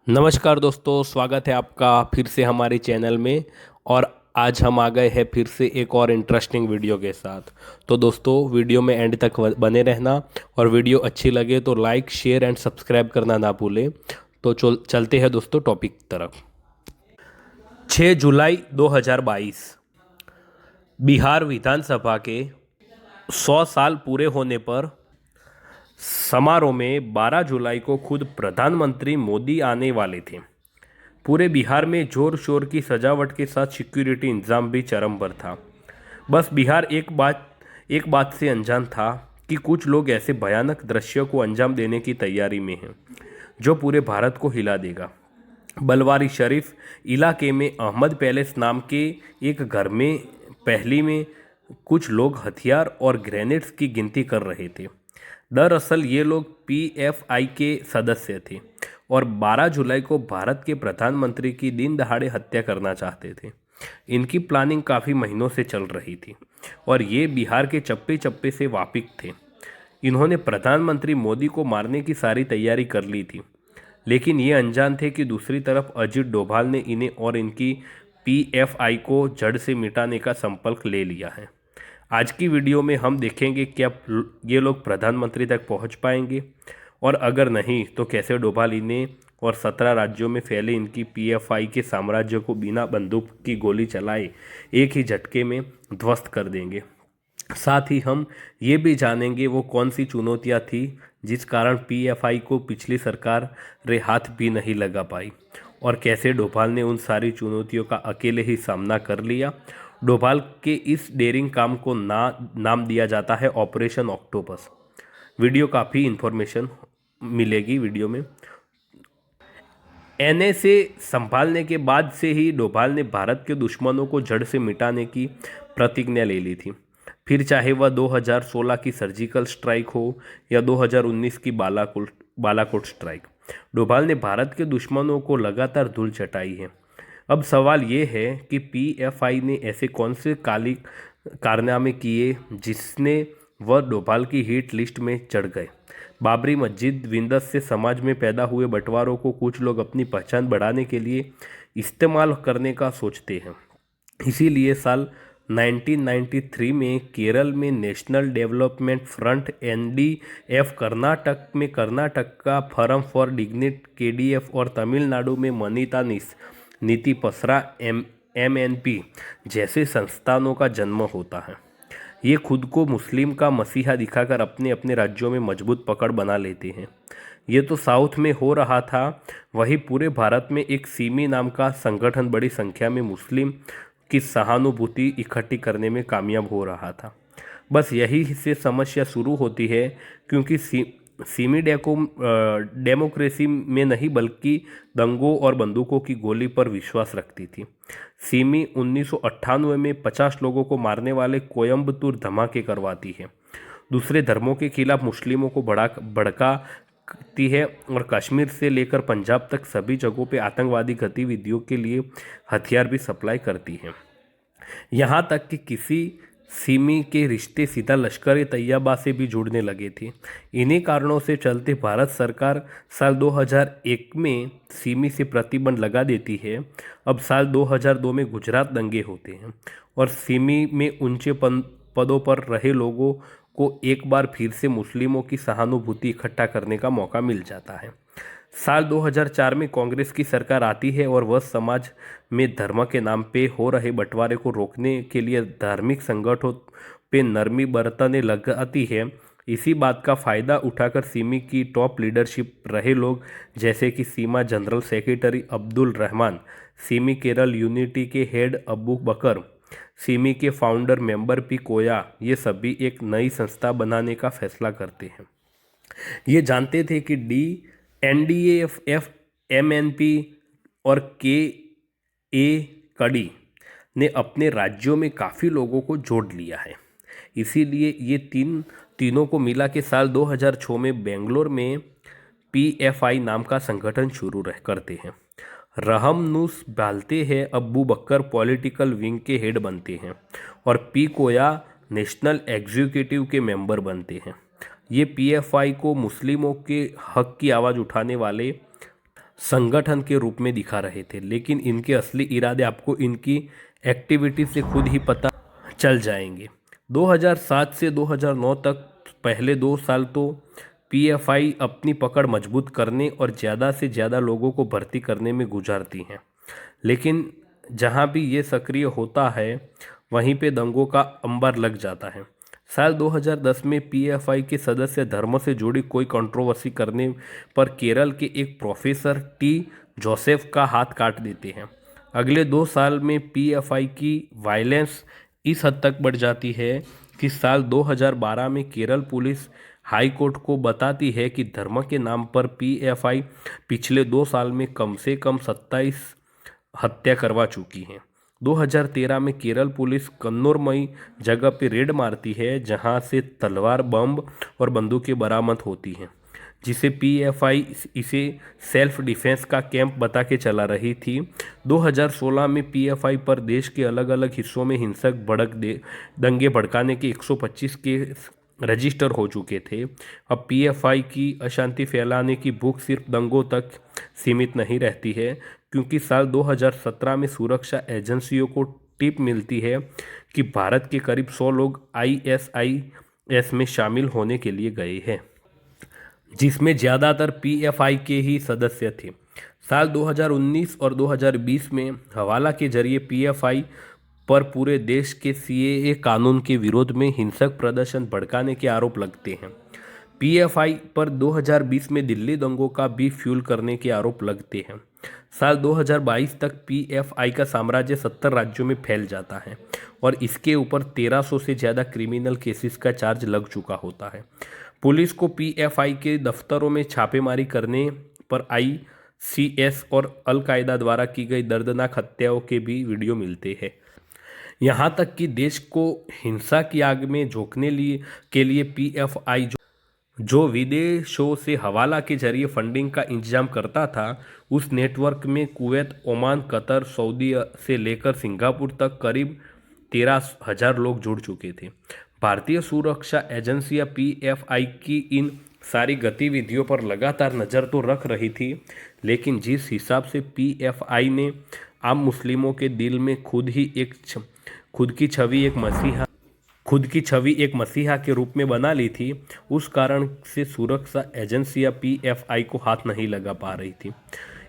नमस्कार दोस्तों, स्वागत है आपका फिर से हमारे चैनल में। और आज हम आ गए हैं फिर से एक और इंटरेस्टिंग वीडियो के साथ। तो दोस्तों, वीडियो में एंड तक बने रहना और वीडियो अच्छी लगे तो लाइक शेयर एंड सब्सक्राइब करना ना भूलें। तो चलते हैं दोस्तों टॉपिक की तरफ। 6 जुलाई 2022 बिहार विधानसभा के 100 साल पूरे होने पर समारोह में 12 जुलाई को खुद प्रधानमंत्री मोदी आने वाले थे। पूरे बिहार में जोर शोर की सजावट के साथ सिक्योरिटी इंतजाम भी चरम पर था। बस बिहार एक बात से अनजान था कि कुछ लोग ऐसे भयानक दृश्य को अंजाम देने की तैयारी में हैं जो पूरे भारत को हिला देगा। बलवारी शरीफ इलाके में अहमद पैलेस नाम के एक घर में पहली में कुछ लोग हथियार और ग्रेनेड्स की गिनती कर रहे थे। दरअसल ये लोग पीएफआई के सदस्य थे और 12 जुलाई को भारत के प्रधानमंत्री की दिन दहाड़े हत्या करना चाहते थे। इनकी प्लानिंग काफ़ी महीनों से चल रही थी और ये बिहार के चप्पे चप्पे से वाकिफ थे। इन्होंने प्रधानमंत्री मोदी को मारने की सारी तैयारी कर ली थी, लेकिन ये अनजान थे कि दूसरी तरफ अजित डोभाल ने इन्हें और इनकी पीएफआई को जड़ से मिटाने का संकल्प ले लिया है। आज की वीडियो में हम देखेंगे क्या ये लोग प्रधानमंत्री तक पहुंच पाएंगे, और अगर नहीं तो कैसे डोभाल इन्हें और 17 राज्यों में फैले इनकी पीएफआई के साम्राज्य को बिना बंदूक की गोली चलाए एक ही झटके में ध्वस्त कर देंगे। साथ ही हम ये भी जानेंगे वो कौन सी चुनौतियां थी जिस कारण पीएफआई को पिछली सरकार रे हाथ भी नहीं लगा पाई, और कैसे डोभाल ने उन सारी चुनौतियों का अकेले ही सामना कर लिया। डोभाल के इस डेयरिंग काम को नाम दिया जाता है ऑपरेशन ऑक्टोपस। वीडियो काफ़ी इन्फॉर्मेशन मिलेगी वीडियो में। एनएसए संभालने के बाद से ही डोभाल ने भारत के दुश्मनों को जड़ से मिटाने की प्रतिज्ञा ले ली थी। फिर चाहे वह 2016 की सर्जिकल स्ट्राइक हो या 2019 की बालाकोट स्ट्राइक, डोभाल ने भारत के दुश्मनों को लगातार धूल चटाई है। अब सवाल ये है कि पीएफआई ने ऐसे कौन से काली कारनामे किए जिसने वह डोभाल की हिट लिस्ट में चढ़ गए। बाबरी मस्जिद विंदस से समाज में पैदा हुए बंटवारों को कुछ लोग अपनी पहचान बढ़ाने के लिए इस्तेमाल करने का सोचते हैं। इसीलिए साल 1993 में केरल में national development front NDF, Karnataka में कर्नाटक का फोरम फॉर डिग्निटी केडीएफ और तमिलनाडु में मनीता नीति पसरा एमएनपी जैसे संस्थानों का जन्म होता है। ये खुद को मुस्लिम का मसीहा दिखाकर अपने अपने राज्यों में मजबूत पकड़ बना लेते हैं। ये तो साउथ में हो रहा था, वहीं पूरे भारत में एक सिमी नाम का संगठन बड़ी संख्या में मुस्लिम की सहानुभूति इकट्ठी करने में कामयाब हो रहा था। बस यही से समस्या शुरू होती है, क्योंकि सिमी डेमोक्रेसी में नहीं बल्कि दंगों और बंदूकों की गोली पर विश्वास रखती थी। सिमी 1998 में 50 लोगों को मारने वाले कोयम्बतूर धमाके करवाती है, दूसरे धर्मों के खिलाफ मुस्लिमों को भड़काती है और कश्मीर से लेकर पंजाब तक सभी जगहों पे आतंकवादी गतिविधियों के लिए हथियार भी सप्लाई करती है। यहाँ तक कि किसी सिमी के रिश्ते सीधा लश्कर तैयबा से भी जुड़ने लगे थे। इन्हीं कारणों से चलते भारत सरकार साल 2001 में सिमी से प्रतिबंध लगा देती है। अब साल 2002 में गुजरात दंगे होते हैं और सिमी में ऊंचे पदों पर रहे लोगों को एक बार फिर से मुस्लिमों की सहानुभूति इकट्ठा करने का मौका मिल जाता है। साल 2004 में कांग्रेस की सरकार आती है और वह समाज में धर्म के नाम पे हो रहे बंटवारे को रोकने के लिए धार्मिक संगठनों पे नरमी बरतने लगाती है। इसी बात का फ़ायदा उठाकर सिमी की टॉप लीडरशिप रहे लोग जैसे कि SIMI general secretary Abdul Rahman, SIMI Kerala unity के हेड अबू बकर, सिमी के फाउंडर मेंबर पी कोया, ये सभी एक नई संस्था बनाने का फैसला करते हैं। ये जानते थे कि एनडीएफ, एमएनपी और के ए कड़ी ने अपने राज्यों में काफ़ी लोगों को जोड़ लिया है। इसीलिए ये तीनों को मिला के साल 2006 में बेंगलोर में पीएफआई नाम का संगठन शुरू करते हैं। रहमनुस डालते हैं, अब्बू बकर पॉलिटिकल विंग के हेड बनते हैं और पी कोया नेशनल एग्जीक्यूटिव के मेंबर बनते हैं। ये पीएफआई को मुस्लिमों के हक की आवाज़ उठाने वाले संगठन के रूप में दिखा रहे थे, लेकिन इनके असली इरादे आपको इनकी एक्टिविटी से खुद ही पता चल जाएंगे। 2007 से 2009 तक पहले 2 साल तो पीएफआई अपनी पकड़ मजबूत करने और ज़्यादा से ज़्यादा लोगों को भर्ती करने में गुजारती हैं, लेकिन जहां भी ये सक्रिय होता है वहीं पे दंगों का अंबार लग जाता है। साल 2010 में पीएफआई के सदस्य धर्म से जुड़ी कोई कंट्रोवर्सी करने पर केरल के एक प्रोफेसर टी जोसेफ का हाथ काट देते हैं। अगले 2 साल में पीएफआई की वायलेंस इस हद तक बढ़ जाती है कि साल 2012 में केरल पुलिस हाई कोर्ट को बताती है कि धर्म के नाम पर पीएफआई पिछले 2 साल में कम से कम 27 हत्या करवा चुकी हैं। 2013 में केरल पुलिस कन्नौरमई जगह पर रेड मारती है जहां से तलवार, बम और बंदूकें बरामद होती हैं, जिसे पीएफआई इसे सेल्फ डिफेंस का कैंप बता के चला रही थी। 2016 में पीएफआई पर देश के अलग अलग हिस्सों में हिंसक दंगे भड़काने के 125 केस रजिस्टर हो चुके थे। अब पीएफआई की अशांति फैलाने की भूख सिर्फ दंगों तक सीमित नहीं रहती है, क्योंकि साल 2017 में सुरक्षा एजेंसियों को टिप मिलती है कि भारत के करीब 100 लोग आईएसआईएस में शामिल होने के लिए गए हैं, जिसमें ज़्यादातर पीएफआई के ही सदस्य थे। साल 2019 और 2020 में हवाला के जरिए पीएफआई पर पूरे देश के सीएए कानून के विरोध में हिंसक प्रदर्शन भड़काने के आरोप लगते हैं। पीएफआई पर 2020 में दिल्ली दंगों का भी फ्यूल करने के आरोप लगते हैं। साल 2022 तक पीएफआई का साम्राज्य 70 राज्यों में फैल जाता है और इसके ऊपर 1300 से ज़्यादा क्रिमिनल केसेस का चार्ज लग चुका होता है। पुलिस को पीएफआई के दफ्तरों में छापेमारी करने पर आईसीएस और अलकायदा द्वारा की गई दर्दनाक हत्याओं के भी वीडियो मिलते हैं। यहाँ तक कि देश को हिंसा की आग में झोंकने के लिए पीएफआई जो विदेशों से हवाला के जरिए फंडिंग का इंतजाम करता था, उस नेटवर्क में कुवैत, ओमान, कतर, सऊदी से लेकर सिंगापुर तक करीब 13,000 लोग जुड़ चुके थे। भारतीय सुरक्षा एजेंसियां पीएफआई की इन सारी गतिविधियों पर लगातार नज़र तो रख रही थी, लेकिन जिस हिसाब से पीएफआई ने आम मुस्लिमों के दिल में खुद की छवि एक मसीहा के रूप में बना ली थी, उस कारण से सुरक्षा एजेंसियां पीएफआई को हाथ नहीं लगा पा रही थी।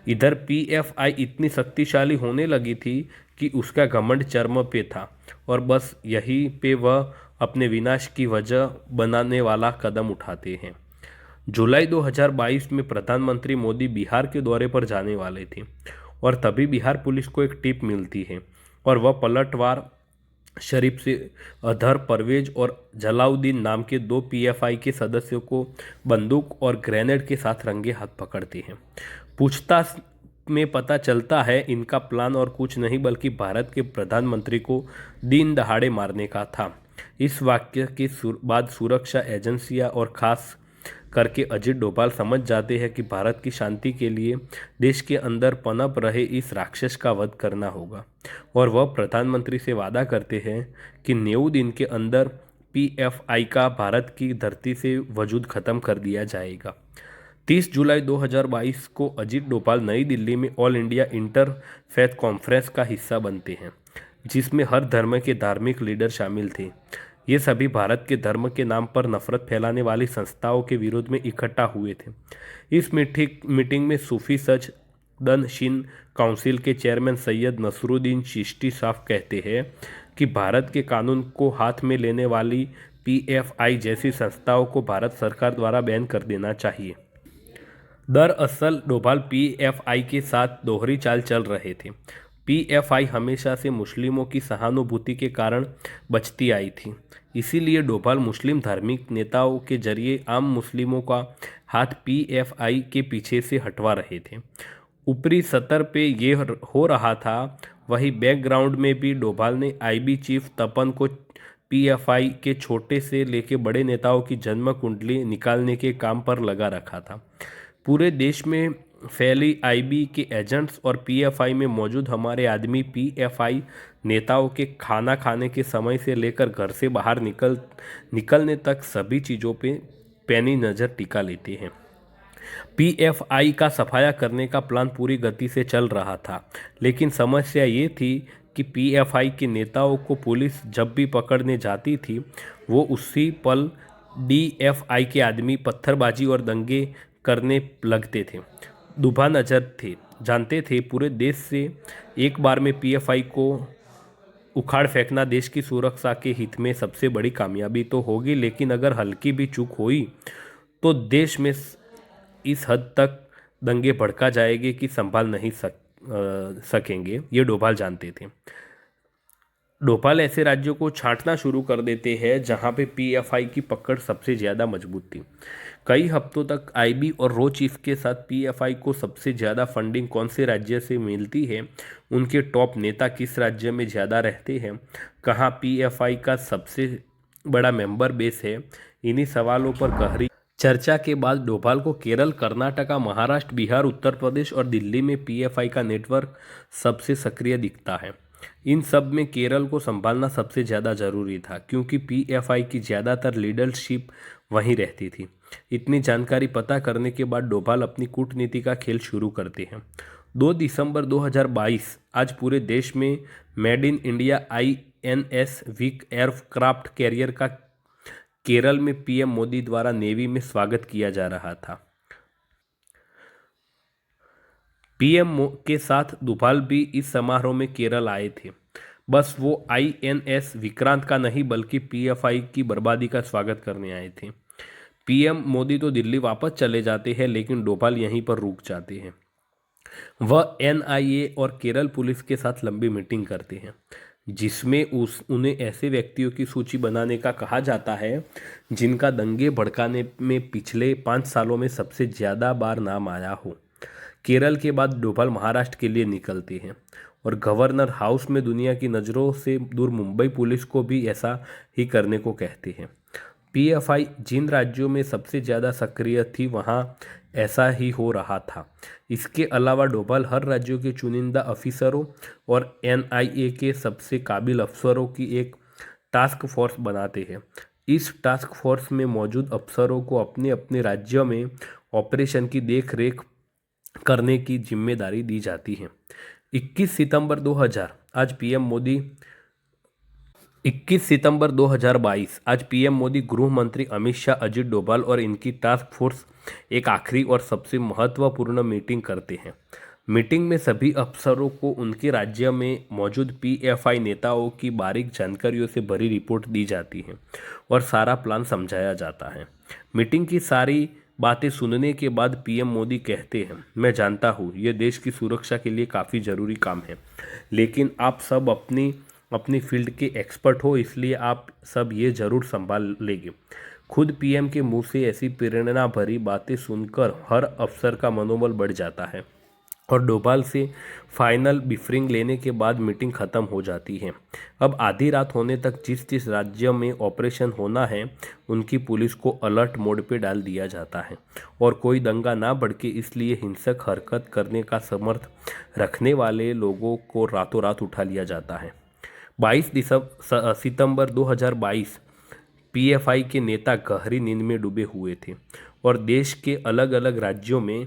इधर पीएफआई इतनी शक्तिशाली होने लगी थी कि उसका घमंड चरम पे था और बस यहीं पे वह अपने विनाश की वजह बनाने वाला कदम उठाते हैं। जुलाई 2022 में प्रधानमंत्री मोदी बिहार के दौरे पर जाने वाले थे और तभी बिहार पुलिस को एक टिप मिलती है और वह पलटवार शरीफ से अधर परवेज और जलाउद्दीन नाम के 2 पीएफआई के सदस्यों को बंदूक और ग्रेनेड के साथ रंगे हाथ पकड़ते हैं। पूछताछ में पता चलता है इनका प्लान और कुछ नहीं बल्कि भारत के प्रधानमंत्री को दिन दहाड़े मारने का था। इस वाक्य के बाद सुरक्षा एजेंसियां और खास करके अजित डोभाल समझ जाते हैं कि भारत की शांति के लिए देश के अंदर पनप रहे इस राक्षस का वध करना होगा और वह प्रधानमंत्री से वादा करते हैं कि 90 दिन के अंदर पीएफआई का भारत की धरती से वजूद खत्म कर दिया जाएगा। 30 जुलाई 2022 को अजित डोभाल नई दिल्ली में ऑल इंडिया इंटरफेथ कॉन्फ्रेंस का हिस्सा बनते हैं, जिसमें हर धर्म के धार्मिक लीडर शामिल थे। ये सभी भारत के धर्म के नाम पर नफरत फैलाने वाली संस्थाओं के विरोध में इकट्ठा हुए थे। इस मीटिंग में सूफी सचदनशीन काउंसिल के चेयरमैन सैयद नसरुद्दीन चिश्ती साफ कहते हैं कि भारत के कानून को हाथ में लेने वाली पीएफआई जैसी संस्थाओं को भारत सरकार द्वारा बैन कर देना चाहिए। दरअसल डोभाल पीएफआई के साथ दोहरी चाल चल रहे थे। पीएफआई हमेशा से मुस्लिमों की सहानुभूति के कारण बचती आई थी, इसीलिए डोभाल मुस्लिम धार्मिक नेताओं के जरिए आम मुस्लिमों का हाथ पीएफआई के पीछे से हटवा रहे थे। ऊपरी सतर पे ये हो रहा था, वही बैकग्राउंड में भी डोभाल ने आईबी चीफ तपन को पीएफआई के छोटे से लेके बड़े नेताओं की जन्म कुंडली निकालने के काम पर लगा रखा था। पूरे देश में फैली आईबी के एजेंट्स और पीएफआई में मौजूद हमारे आदमी पीएफआई नेताओं के खाना खाने के समय से लेकर घर से बाहर निकलने तक सभी चीज़ों पे पैनी नज़र टिका लेते हैं। पीएफआई का सफाया करने का प्लान पूरी गति से चल रहा था, लेकिन समस्या ये थी कि पीएफआई के नेताओं को पुलिस जब भी पकड़ने जाती थी, वो उसी पल डीएफआई के आदमी पत्थरबाजी और दंगे करने लगते थे। दुभा नजर थे, जानते थे पूरे देश से एक बार में पीएफआई को उखाड़ फेंकना देश की सुरक्षा के हित में सबसे बड़ी कामयाबी तो होगी, लेकिन अगर हल्की भी चूक हुई तो देश में इस हद तक दंगे भड़का जाएंगे कि संभाल नहीं सकेंगे। ये डोभाल जानते थे। डोभाल ऐसे राज्यों को छांटना शुरू कर देते हैं जहां पे पीएफआई की पकड़ सबसे ज़्यादा मजबूत थी। कई हफ्तों तक आईबी और रो चीफ के साथ पीएफआई को सबसे ज़्यादा फंडिंग कौन से राज्य से मिलती है, उनके टॉप नेता किस राज्य में ज़्यादा रहते हैं, कहाँ पीएफआई का सबसे बड़ा मेंबर बेस है, इन्हीं सवालों पर गहरी चर्चा के बाद डोभाल को केरल, कर्नाटका, महाराष्ट्र, बिहार, उत्तर प्रदेश और दिल्ली में पीएफआई का नेटवर्क सबसे सक्रिय दिखता है। इन सब में केरल को संभालना सबसे ज़्यादा जरूरी था, क्योंकि पीएफआई की ज़्यादातर लीडरशिप वहीं रहती थी। इतनी जानकारी पता करने के बाद डोभाल अपनी कूटनीति का खेल शुरू करते हैं। 2 दिसंबर 2022 आज पूरे देश में मेड इन इंडिया आईएनएस विक एयरक्राफ्ट कैरियर का केरल में पीएम मोदी द्वारा नेवी में स्वागत किया जा रहा था। पीएम के साथ डोभाल भी इस समारोह में केरल आए थे। बस वो आईएनएस विक्रांत का नहीं बल्कि पीएफआई की बर्बादी का स्वागत करने आए थे। पीएम मोदी तो दिल्ली वापस चले जाते हैं, लेकिन डोभाल यहीं पर रुक जाते हैं। वह एनआईए और केरल पुलिस के साथ लंबी मीटिंग करते हैं, जिसमें उन्हें ऐसे व्यक्तियों की सूची बनाने का कहा जाता है जिनका दंगे भड़काने में पिछले 5 सालों में सबसे ज़्यादा बार नाम आया हो। केरल के बाद डोभाल महाराष्ट्र के लिए निकलते हैं और गवर्नर हाउस में दुनिया की नज़रों से दूर मुंबई पुलिस को भी ऐसा ही करने को कहते हैं। पीएफआई जिन राज्यों में सबसे ज़्यादा सक्रिय थी वहाँ ऐसा ही हो रहा था। इसके अलावा डोभाल हर राज्यों के चुनिंदा अफसरों और एनआईए के सबसे काबिल अफसरों की एक टास्क फोर्स बनाते हैं। इस टास्क फोर्स में मौजूद अफसरों को अपने अपने राज्यों में ऑपरेशन की देख रेख करने की जिम्मेदारी दी जाती है। 21 सितंबर 2000 आज पीएम मोदी 21 सितंबर 2022 आज पीएम मोदी, गृह मंत्री अमित शाह, अजित डोभाल और इनकी टास्क फोर्स एक आखिरी और सबसे महत्वपूर्ण मीटिंग करते हैं। मीटिंग में सभी अफसरों को उनके राज्य में मौजूद पीएफआई नेताओं की बारीक जानकारियों से भरी रिपोर्ट दी जाती है और सारा प्लान समझाया जाता है। मीटिंग की सारी बातें सुनने के बाद पीएम मोदी कहते हैं, मैं जानता हूँ ये देश की सुरक्षा के लिए काफ़ी ज़रूरी काम है, लेकिन आप सब अपनी फील्ड के एक्सपर्ट हो, इसलिए आप सब ये ज़रूर संभाल लेंगे। खुद पीएम के मुंह से ऐसी प्रेरणा भरी बातें सुनकर हर अफसर का मनोबल बढ़ जाता है और डोभाल से फाइनल ब्रीफिंग लेने के बाद मीटिंग ख़त्म हो जाती है। अब आधी रात होने तक जिस जिस राज्य में ऑपरेशन होना है उनकी पुलिस को अलर्ट मोड पे डाल दिया जाता है और कोई दंगा ना भड़के, इसलिए हिंसक हरकत करने का समर्थ रखने वाले लोगों को रातों रात उठा लिया जाता है। 22 सितंबर 2022 पीएफआई के नेता गहरी नींद में डूबे हुए थे और देश के अलग अलग राज्यों में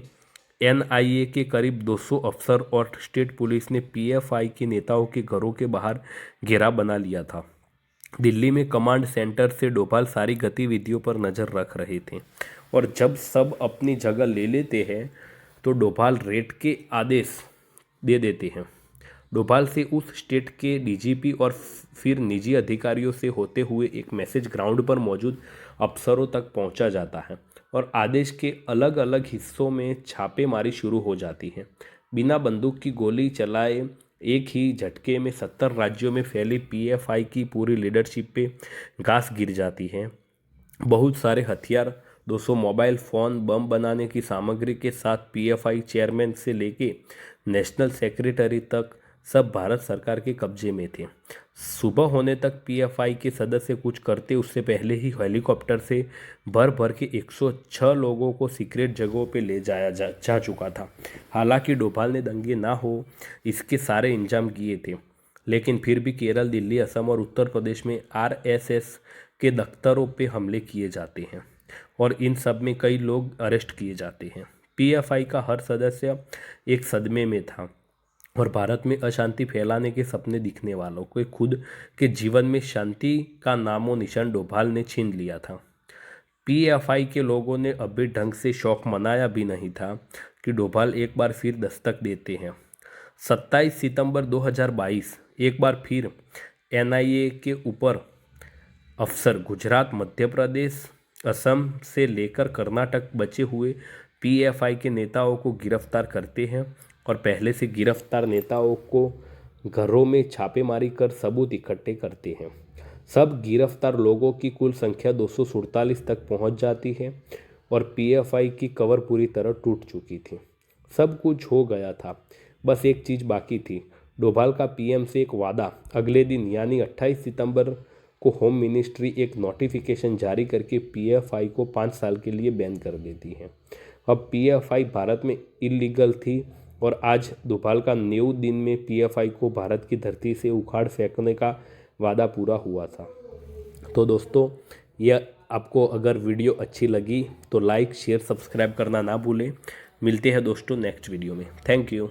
एनआईए के करीब 200 अफसर और स्टेट पुलिस ने पीएफआई के नेताओं के घरों के बाहर घेरा बना लिया था। दिल्ली में कमांड सेंटर से डोभाल सारी गतिविधियों पर नज़र रख रहे थे और जब सब अपनी जगह ले लेते हैं तो डोभाल रेड के आदेश दे देते हैं। डोभाल से उस स्टेट के डीजीपी और फिर निजी अधिकारियों से होते हुए एक मैसेज ग्राउंड पर मौजूद अफसरों तक पहुंचा जाता है और आदेश के अलग अलग हिस्सों में छापेमारी शुरू हो जाती है। बिना बंदूक की गोली चलाए एक ही झटके में 70 राज्यों में फैली पीएफआई की पूरी लीडरशिप पे घास गिर जाती है। बहुत सारे हथियार, 200 मोबाइल फ़ोन, बम बनाने की सामग्री के साथ पीएफआई चेयरमैन से लेके नेशनल सेक्रेटरी तक सब भारत सरकार के कब्जे में थे। सुबह होने तक पीएफआई के सदस्य कुछ करते उससे पहले ही हेलीकॉप्टर से भर भर के 106 लोगों को सीक्रेट जगहों पे ले जाया जा चुका था। हालांकि डोभाल ने दंगे ना हो इसके सारे इंतजाम किए थे, लेकिन फिर भी केरल, दिल्ली, असम और उत्तर प्रदेश में आरएसएस के दफ्तरों पे हमले किए जाते हैं और इन सब में कई लोग अरेस्ट किए जाते हैं। पीएफआई का हर सदस्य एक सदमे में था और भारत में अशांति फैलाने के सपने दिखने वालों को खुद के जीवन में शांति का नामो निशान डोभाल ने छीन लिया था। पीएफआई के लोगों ने अभी ढंग से शौक मनाया भी नहीं था कि डोभाल एक बार फिर दस्तक देते हैं। 27 सितंबर 2022 एक बार फिर एनआईए के ऊपर अफसर गुजरात, मध्य प्रदेश, असम से लेकर कर्नाटक बचे हुए पीएफआई के नेताओं को गिरफ्तार करते हैं और पहले से गिरफ्तार नेताओं को घरों में छापेमारी कर सबूत इकट्ठे करते हैं। सब गिरफ्तार लोगों की कुल संख्या 247 तक पहुंच जाती है और पीएफआई की कवर पूरी तरह टूट चुकी थी। सब कुछ हो गया था, बस एक चीज़ बाकी थी, डोभाल का पीएम से एक वादा। अगले दिन यानी 28 सितंबर को होम मिनिस्ट्री एक नोटिफिकेशन जारी करके पीएफआई को 5 साल के लिए बैन कर देती है। अब पीएफआई भारत में इलीगल थी और आज डोभाल का 9 दिन में पीएफआई को भारत की धरती से उखाड़ फेंकने का वादा पूरा हुआ था। तो दोस्तों, यह आपको अगर वीडियो अच्छी लगी तो लाइक, शेयर, सब्सक्राइब करना ना भूलें। मिलते हैं दोस्तों नेक्स्ट वीडियो में। Thank you.